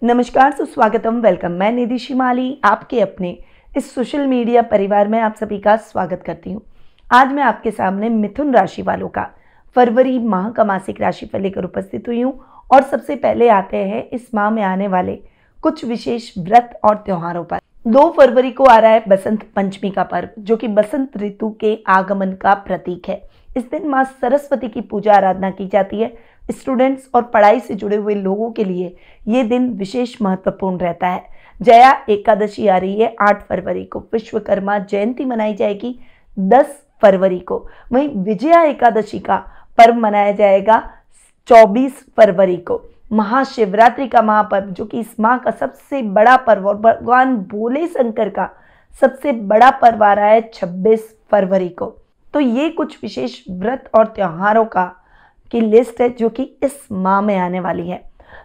नमस्कार, सुस्वागतम, वेलकम। मैं निधि शिमाली आपके अपने इस सोशल मीडिया परिवार में आप सभी का स्वागत करती हूँ। आज मैं आपके सामने मिथुन राशि वालों का फरवरी माह का मासिक राशिफल लेकर उपस्थित हुई हूँ। और सबसे पहले आते हैं इस माह में आने वाले कुछ विशेष व्रत और त्योहारों पर। 2 फरवरी को आ रहा है बसंत पंचमी का पर्व, जो कि बसंत ऋतु के आगमन का प्रतीक है। इस दिन माँ सरस्वती की पूजा आराधना की जाती है। स्टूडेंट्स और पढ़ाई से जुड़े हुए लोगों के लिए ये दिन विशेष महत्वपूर्ण रहता है। जया एकादशी आ रही है 8 फरवरी को। विश्वकर्मा जयंती मनाई जाएगी 10 फरवरी को। वहीं विजया एकादशी का पर्व मनाया जाएगा 24 फरवरी को। महाशिवरात्रि का महापर्व, जो कि इस माह का सबसे बड़ा पर्व और भगवान भोले शंकर का सबसे बड़ा पर्व आ रहा है 26 फरवरी को। तो ये कुछ विशेष व्रत और त्योहारों की लिस्ट है जो कि इस माह में आने वाली है।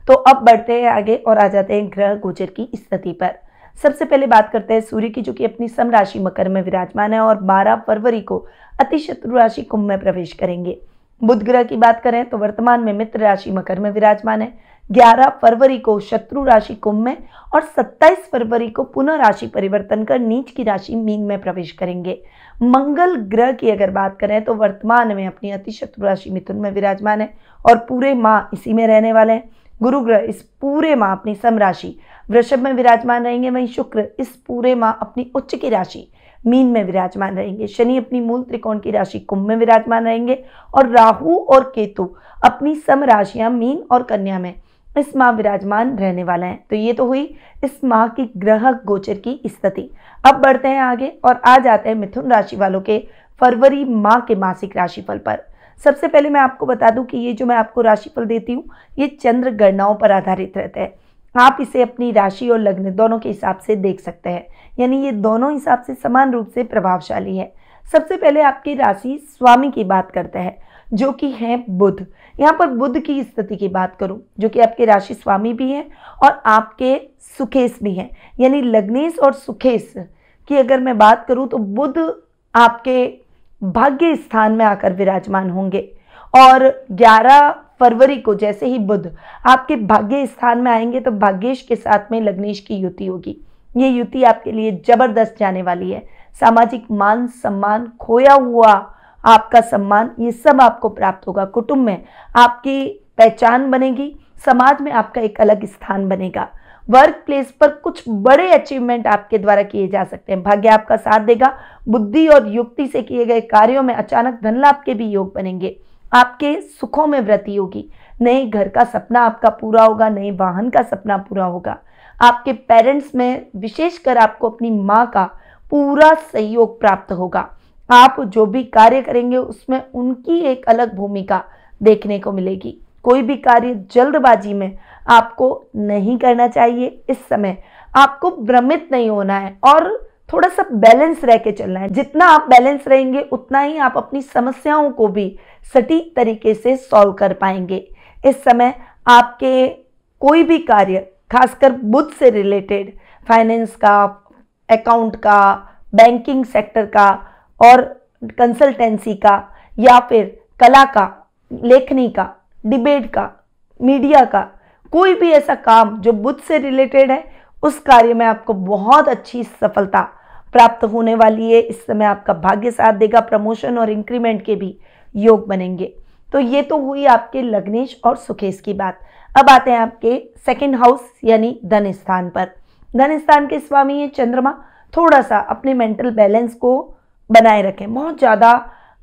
तो अब बढ़ते हैं आगे और आ जाते हैं ग्रह गोचर की स्थिति पर। सबसे पहले बात करते हैं सूर्य की, जो कि अपनी सम राशि मकर में विराजमान है और 12 फरवरी को अति शत्रु राशि कुंभ में प्रवेश करेंगे। बुध ग्रह की बात करें तो वर्तमान में मित्र राशि मकर में विराजमान है। 11 फरवरी को शत्रु राशि कुंभ में और 27 फरवरी को पुनः राशि परिवर्तन कर नीच की राशि मीन में प्रवेश करेंगे। मंगल ग्रह की अगर बात करें तो वर्तमान में अपनी अति शत्रु राशि मिथुन में विराजमान है और पूरे माह इसी में रहने वाले हैं। गुरु ग्रह इस पूरे माह अपनी सम राशि वृषभ में विराजमान रहेंगे। वहीं शुक्र इस पूरे माह अपनी उच्च की राशि मीन में विराजमान रहेंगे। शनि अपनी मूल त्रिकोण की राशि कुंभ में विराजमान रहेंगे और राहु और केतु अपनी सम राशियां मीन और कन्या में इस माह विराजमान रहने वाले हैं। तो ये तो हुई इस माह की ग्रह गोचर की स्थिति। अब बढ़ते हैं आगे और आ जाते हैं मिथुन राशि वालों के फरवरी माह के मासिक राशिफल पर। सबसे पहले मैं आपको बता दूं कि ये जो मैं आपको राशिफल देती हूँ ये चंद्र गणनाओं पर आधारित रहता है। आप इसे अपनी राशि और लग्न दोनों के हिसाब से देख सकते हैं, यानी ये दोनों हिसाब से समान रूप से प्रभावशाली है। सबसे पहले आपकी राशि स्वामी की बात करते हैं, जो कि है बुध। यहाँ पर बुध की स्थिति की बात करूं, जो कि आपके राशि स्वामी भी हैं और आपके सुखेश भी हैं, यानी लग्नेश और सुखेश की अगर मैं बात करूं तो बुध आपके भाग्य स्थान में आकर विराजमान होंगे। और 11 फरवरी को जैसे ही बुध आपके भाग्य स्थान में आएंगे तो भाग्येश के साथ में लग्नेश की युति होगी। ये युति आपके लिए जबरदस्त जाने वाली है। सामाजिक मान सम्मान, खोया हुआ आपका सम्मान, ये सब आपको प्राप्त होगा। कुटुंब में आपकी पहचान बनेगी, समाज में आपका एक अलग स्थान बनेगा। वर्क प्लेस पर कुछ बड़े अचीवमेंट आपके द्वारा किए जा सकते हैं। भाग्य आपका साथ देगा। बुद्धि और युक्ति से किए गए कार्यों में अचानक धन लाभ के भी योग बनेंगे। आपके सुखों में वृद्धि होगी। नए घर का सपना आपका पूरा होगा, नए वाहन का सपना पूरा होगा। आपके पेरेंट्स में विशेषकर आपको अपनी माँ का पूरा सहयोग प्राप्त होगा। आप जो भी कार्य करेंगे उसमें उनकी एक अलग भूमिका देखने को मिलेगी। कोई भी कार्य जल्दबाजी में आपको नहीं करना चाहिए। इस समय आपको भ्रमित नहीं होना है और थोड़ा सा बैलेंस रह के चलना है। जितना आप बैलेंस रहेंगे उतना ही आप अपनी समस्याओं को भी सटीक तरीके से सॉल्व कर पाएंगे। इस समय आपके कोई भी कार्य, खासकर बुध से रिलेटेड, फाइनेंस का, अकाउंट का, बैंकिंग सेक्टर का और कंसल्टेंसी का, या फिर कला का, लेखनी का, डिबेट का, मीडिया का, कोई भी ऐसा काम जो बुध से रिलेटेड है, उस कार्य में आपको बहुत अच्छी सफलता प्राप्त होने वाली है। इस समय आपका भाग्य साथ देगा। प्रमोशन और इंक्रीमेंट के भी योग बनेंगे। तो ये तो हुई आपके लग्नेश और सुखेश की बात। अब आते हैं आपके सेकंड हाउस यानी धन स्थान पर। धन स्थान के स्वामी है चंद्रमा। थोड़ा सा अपने मेंटल बैलेंस को बनाए रखें, बहुत ज़्यादा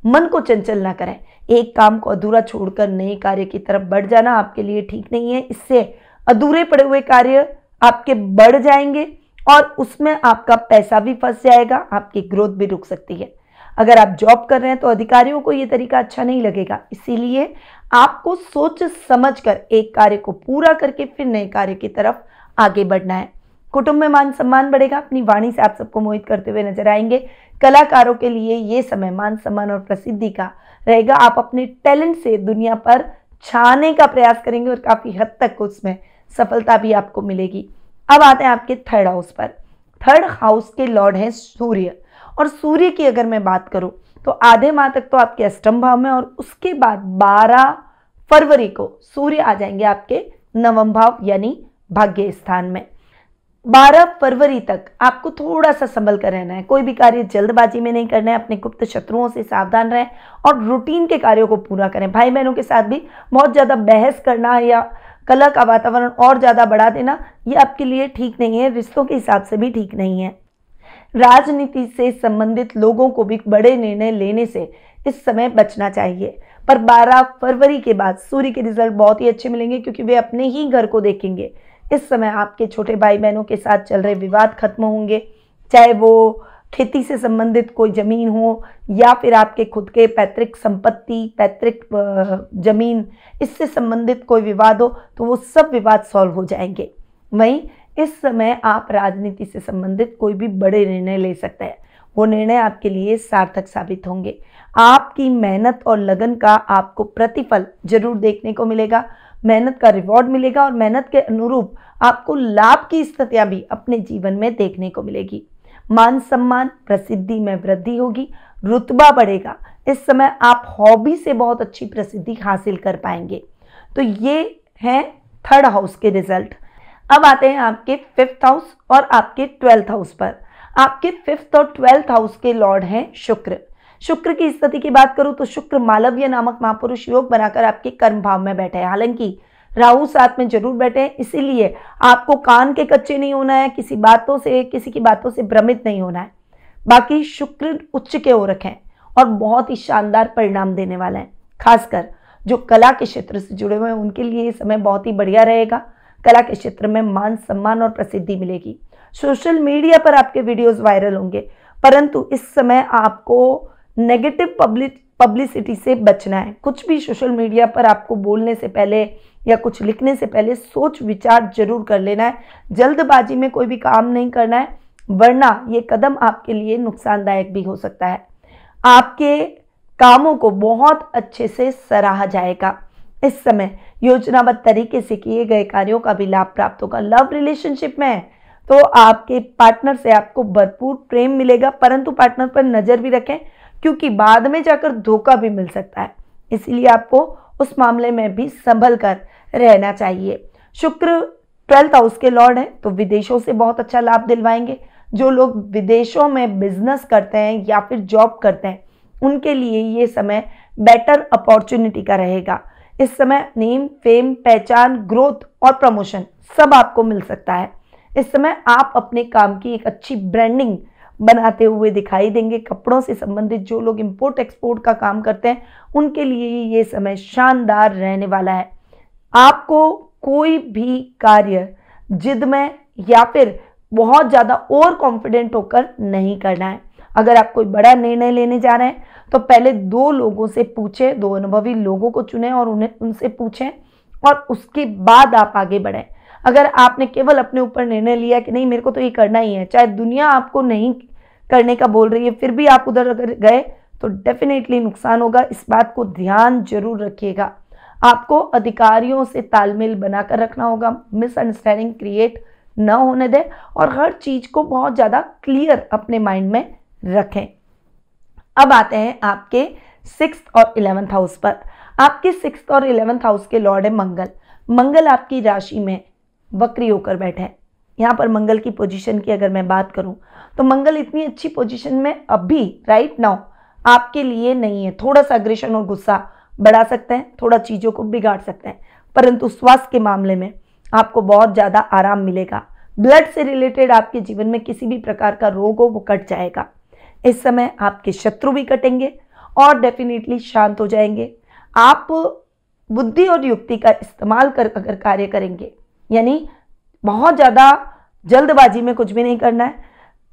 मन को चंचल ना करें। एक काम को अधूरा छोड़कर नए कार्य की तरफ बढ़ जाना आपके लिए ठीक नहीं है। इससे अधूरे पड़े हुए कार्य आपके बढ़ जाएंगे और उसमें आपका पैसा भी फंस जाएगा, आपकी ग्रोथ भी रुक सकती है। अगर आप जॉब कर रहे हैं तो अधिकारियों को ये तरीका अच्छा नहीं लगेगा, इसीलिए आपको सोच समझकर एक कार्य को पूरा करके फिर नए कार्य की तरफ आगे बढ़ना है। कुटुंब में मान सम्मान बढ़ेगा। अपनी वाणी से आप सबको मोहित करते हुए नजर आएंगे। कलाकारों के लिए ये समय मान सम्मान और प्रसिद्धि का रहेगा। आप अपने टैलेंट से दुनिया पर छाने का प्रयास करेंगे और काफी हद तक उसमें सफलता भी आपको मिलेगी। अब आते हैं आपके थर्ड हाउस पर। थर्ड हाउस के लॉर्ड हैं सूर्य, और सूर्य की अगर मैं बात करूं तो आधे माह तक तो आपके अष्टम भाव में और उसके बाद 12 फरवरी को सूर्य आ जाएंगे आपके नवम भाव यानी भाग्य स्थान में। 12 फरवरी तक आपको थोड़ा सा संभल कर रहना है, कोई भी कार्य जल्दबाजी में नहीं करना है, अपने गुप्त शत्रुओं से सावधान रहें और रूटीन के कार्यों को पूरा करें। भाई बहनों के साथ भी बहुत ज़्यादा बहस करना या कलह का वातावरण और ज़्यादा बढ़ा देना, ये आपके लिए ठीक नहीं है, रिश्तों के हिसाब से भी ठीक नहीं है। राजनीति से संबंधित लोगों को भी बड़े निर्णय लेने से इस समय बचना चाहिए। पर 12 फरवरी के बाद सूर्य के रिजल्ट बहुत ही अच्छे मिलेंगे, क्योंकि वे अपने ही घर को देखेंगे। इस समय आपके छोटे भाई बहनों के साथ चल रहे विवाद खत्म होंगे, चाहे वो खेती से संबंधित कोई जमीन हो या फिर आपके खुद के पैतृक संपत्ति, पैतृक जमीन, इससे संबंधित कोई विवाद हो तो वो सब विवाद सॉल्व हो जाएंगे। वहीं इस समय आप राजनीति से संबंधित कोई भी बड़े निर्णय ले सकते हैं, वो निर्णय आपके लिए सार्थक साबित होंगे। आपकी मेहनत और लगन का आपको प्रतिफल जरूर देखने को मिलेगा, मेहनत का रिवॉर्ड मिलेगा और मेहनत के अनुरूप आपको लाभ की स्थितियां भी अपने जीवन में देखने को मिलेगी। मान सम्मान, प्रसिद्धि में वृद्धि होगी, रुतबा बढ़ेगा। इस समय आप हॉबी से बहुत अच्छी प्रसिद्धि हासिल कर पाएंगे। तो ये हैं 3rd हाउस के रिजल्ट। अब आते हैं आपके 5th हाउस और आपके 12th हाउस पर। आपके 5th और 12th हाउस के लॉर्ड हैं शुक्र। शुक्र की स्थिति की बात करूं तो शुक्र मालव्य नामक महापुरुष योग बनाकर आपके कर्म भाव में बैठे हैं। हालांकि राहु साथ में जरूर बैठे हैं, इसीलिए आपको कान के कच्चे नहीं होना है, किसी की बातों से भ्रमित नहीं होना है। बाकी शुक्र उच्च के ओर रखें और बहुत ही शानदार परिणाम देने वाले हैं। खासकर जो कला के क्षेत्र से जुड़े हुए हैं उनके लिए ये समय बहुत ही बढ़िया रहेगा। कला के क्षेत्र में मान सम्मान और प्रसिद्धि मिलेगी। सोशल मीडिया पर आपके वीडियोस वायरल होंगे, परंतु इस समय आपको नेगेटिव पब्लिसिटी से बचना है। कुछ भी सोशल मीडिया पर आपको बोलने से पहले या कुछ लिखने से पहले सोच विचार जरूर कर लेना है। जल्दबाजी में कोई भी काम नहीं करना है, वरना ये कदम आपके लिए नुकसानदायक भी हो सकता है। आपके कामों को बहुत अच्छे से सराहा जाएगा। इस समय योजनाबद्ध तरीके से किए गए कार्यों का भी लाभ प्राप्त होगा। लव रिलेशनशिप में है तो आपके पार्टनर से आपको भरपूर प्रेम मिलेगा, परंतु पार्टनर पर नजर भी रखें, क्योंकि बाद में जाकर धोखा भी मिल सकता है। इसलिए आपको उस मामले में भी संभल कर रहना चाहिए। शुक्र 12th हाउस के लॉर्ड हैं तो विदेशों से बहुत अच्छा लाभ दिलवाएंगे। जो लोग विदेशों में बिजनेस करते हैं या फिर जॉब करते हैं उनके लिए ये समय बेटर अपॉर्चुनिटी का रहेगा। इस समय नेम, फेम, पहचान, ग्रोथ और प्रमोशन सब आपको मिल सकता है। इस समय आप अपने काम की एक अच्छी ब्रांडिंग बनाते हुए दिखाई देंगे। कपड़ों से संबंधित जो लोग इंपोर्ट एक्सपोर्ट का काम करते हैं उनके लिए ये समय शानदार रहने वाला है। आपको कोई भी कार्य जिद में या फिर बहुत ज़्यादा ओवर कॉन्फिडेंट होकर नहीं करना है। अगर आप कोई बड़ा निर्णय लेने जा रहे हैं तो पहले 2 लोगों से पूछें, 2 अनुभवी लोगों को चुनें और उनसे पूछें और उसके बाद आप आगे बढ़ें। अगर आपने केवल अपने ऊपर निर्णय लिया कि नहीं मेरे को तो ये करना ही है, चाहे दुनिया आपको नहीं करने का बोल रही है, फिर भी आप उधर अगर गए तो डेफिनेटली नुकसान होगा। इस बात को ध्यान जरूर रखिएगा। आपको अधिकारियों से तालमेल बनाकर रखना होगा, मिसअंडरस्टैंडिंग क्रिएट न होने दें और हर चीज को बहुत ज्यादा क्लियर अपने माइंड में रखें। अब आते हैं आपके 6th और 11th हाउस पर। आपके 6th और 11th हाउस के लॉर्ड है मंगल। मंगल आपकी राशि में वक्री होकर बैठे हैं। यहाँ पर मंगल की पोजीशन की अगर मैं बात करूं तो मंगल इतनी अच्छी पोजीशन में अभी राइट नाउ आपके लिए नहीं है। थोड़ा सा अग्रेशन और गुस्सा बढ़ा सकते हैं, थोड़ा चीज़ों को बिगाड़ सकते हैं, परंतु स्वास्थ्य के मामले में आपको बहुत ज़्यादा आराम मिलेगा। ब्लड से रिलेटेड आपके जीवन में किसी भी प्रकार का रोग हो वो कट जाएगा। इस समय आपके शत्रु भी कटेंगे और डेफिनेटली शांत हो जाएंगे। आप बुद्धि और युक्ति का इस्तेमाल कर अगर कार्य करेंगे, यानी बहुत ज़्यादा जल्दबाजी में कुछ भी नहीं करना है,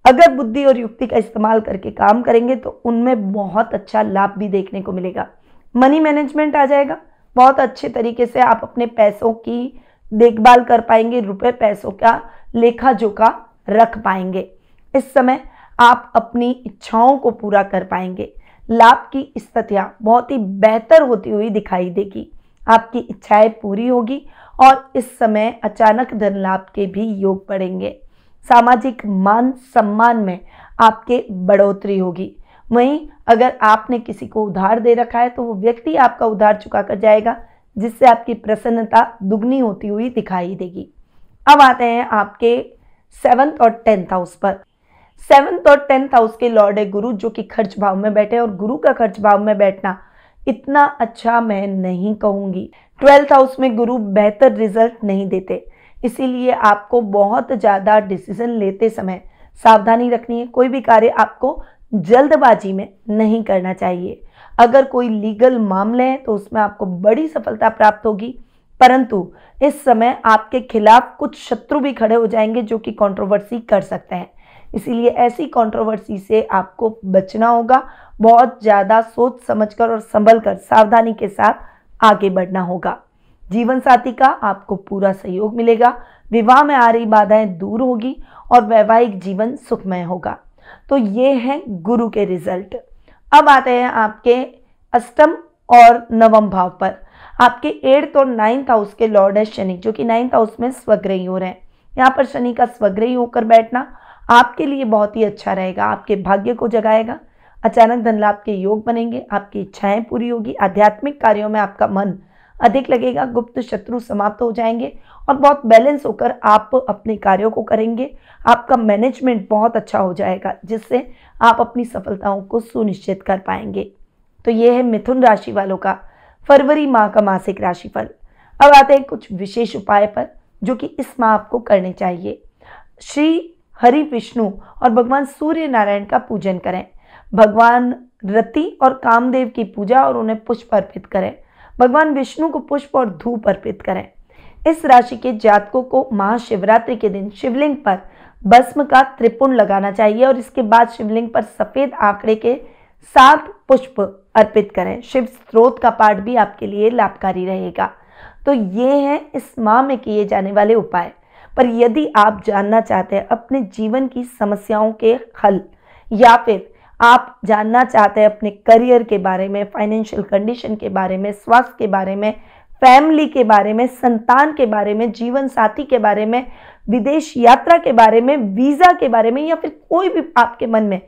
अगर बुद्धि और युक्ति का इस्तेमाल करके काम करेंगे तो उनमें बहुत अच्छा लाभ भी देखने को मिलेगा। मनी मैनेजमेंट आ जाएगा, बहुत अच्छे तरीके से आप अपने पैसों की देखभाल कर पाएंगे, रुपए पैसों का लेखा जोखा रख पाएंगे। इस समय आप अपनी इच्छाओं को पूरा कर पाएंगे। लाभ की स्थितियां बहुत ही बेहतर होती हुई दिखाई देगी। आपकी इच्छाएं पूरी होगी और इस समय अचानक धन लाभ के भी योग बढ़ेंगे। सामाजिक मान सम्मान में आपके बढ़ोतरी होगी। वहीं अगर आपने किसी को उधार दे रखा है तो वो व्यक्ति आपका उधार चुका कर जाएगा, जिससे आपकी प्रसन्नता दुगनी होती हुई दिखाई देगी। अब आते हैं आपके 7th और 10th हाउस पर। 7th और 10th हाउस के लॉर्ड है गुरु, जो कि खर्च भाव में बैठे, और गुरु का खर्च भाव में बैठना इतना अच्छा मैं नहीं कहूँगी। 12th हाउस में गुरु बेहतर रिजल्ट नहीं देते, इसीलिए आपको बहुत ज़्यादा डिसीजन लेते समय सावधानी रखनी है। कोई भी कार्य आपको जल्दबाजी में नहीं करना चाहिए। अगर कोई लीगल मामले हैं तो उसमें आपको बड़ी सफलता प्राप्त होगी, परंतु इस समय आपके खिलाफ कुछ शत्रु भी खड़े हो जाएंगे जो कि कंट्रोवर्सी कर सकते हैं, इसीलिए ऐसी कंट्रोवर्सी से आपको बचना होगा। बहुत ज़्यादा सोच समझकर और संभल कर सावधानी के साथ आगे बढ़ना होगा। जीवन साथी का आपको पूरा सहयोग मिलेगा, विवाह में आ रही बाधाएं दूर होगी और वैवाहिक जीवन सुखमय होगा। तो ये हैं गुरु के रिजल्ट। अब आते हैं आपके अष्टम और नवम भाव पर। आपके 8th और 9th हाउस के लॉर्ड है शनि, जो कि 9th हाउस में स्वग्रही हो रहे हैं। यहाँ पर शनि का स्वग्रही होकर बैठना आपके लिए बहुत ही अच्छा रहेगा, आपके भाग्य को जगाएगा। अचानक धन लाभ के योग बनेंगे, आपकी इच्छाएं पूरी होगी, आध्यात्मिक कार्यों में आपका मन अधिक लगेगा, गुप्त शत्रु समाप्त हो जाएंगे और बहुत बैलेंस होकर आप अपने कार्यों को करेंगे। आपका मैनेजमेंट बहुत अच्छा हो जाएगा, जिससे आप अपनी सफलताओं को सुनिश्चित कर पाएंगे। तो ये है मिथुन राशि वालों का फरवरी माह का मासिक राशिफल। अब आते हैं कुछ विशेष उपाय पर, जो कि इस माह आपको करने चाहिए। श्री हरि विष्णु और भगवान सूर्य नारायण का पूजन करें। भगवान रति और कामदेव की पूजा और उन्हें पुष्प अर्पित करें। भगवान विष्णु को पुष्प और धूप अर्पित करें। इस राशि के जातकों को महाशिवरात्रि के दिन शिवलिंग पर भस्म का त्रिपुंड लगाना चाहिए और इसके बाद शिवलिंग पर सफेद आंकड़े के 7 पुष्प अर्पित करें। शिव स्त्रोत का पाठ भी आपके लिए लाभकारी रहेगा। तो ये हैं इस माह में किए जाने वाले उपाय। पर यदि आप जानना चाहते हैं अपने जीवन की समस्याओं के हल, या फिर आप जानना चाहते हैं अपने करियर के बारे में, फाइनेंशियल कंडीशन के बारे में, स्वास्थ्य के बारे में, फैमिली के बारे में, संतान के बारे में, जीवन साथी के बारे में, विदेश यात्रा के बारे में, वीज़ा के बारे में, या फिर कोई भी आपके मन में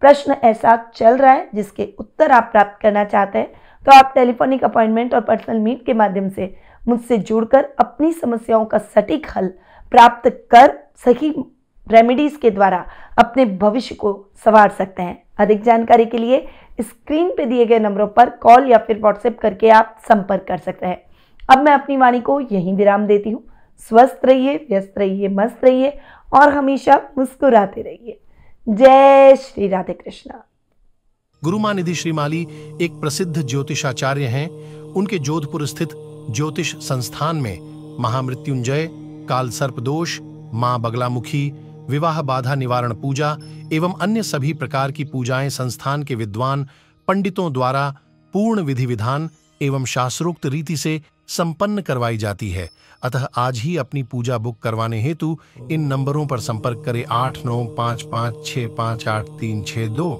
प्रश्न ऐसा चल रहा है जिसके उत्तर आप प्राप्त करना चाहते हैं, तो आप टेलीफोनिक अपॉइंटमेंट और पर्सनल मीट के माध्यम से मुझसे जुड़कर अपनी समस्याओं का सटीक हल प्राप्त कर सही रेमेडीज के द्वारा अपने भविष्य को संवार सकते हैं। अधिक जानकारी के लिए स्क्रीन पे दिए गए नंबरों पर कॉल या फिर व्हाट्सएप करके आप संपर्क कर सकते हैं। अब मैं अपनी वाणी को यहीं विराम देती हूँ। स्वस्थ रहिए, व्यस्त रहिए, मस्त रहिए और हमेशा मुस्कुराते रहिए। जय श्री राधे कृष्णा। गुरुमां निधि श्रीमाली एक प्रसिद्ध ज्योतिषाचार्य हैं। उनके जोधपुर स्थित ज्योतिष संस्थान में महामृत्युंजय, काल सर्प दोष, मां बगलामुखी, विवाह बाधा निवारण पूजा एवं अन्य सभी प्रकार की पूजाएं संस्थान के विद्वान पंडितों द्वारा पूर्ण विधि विधान एवं शास्त्रोक्त रीति से संपन्न करवाई जाती है। अतः आज ही अपनी पूजा बुक करवाने हेतु इन नंबरों पर संपर्क करें 8955658362।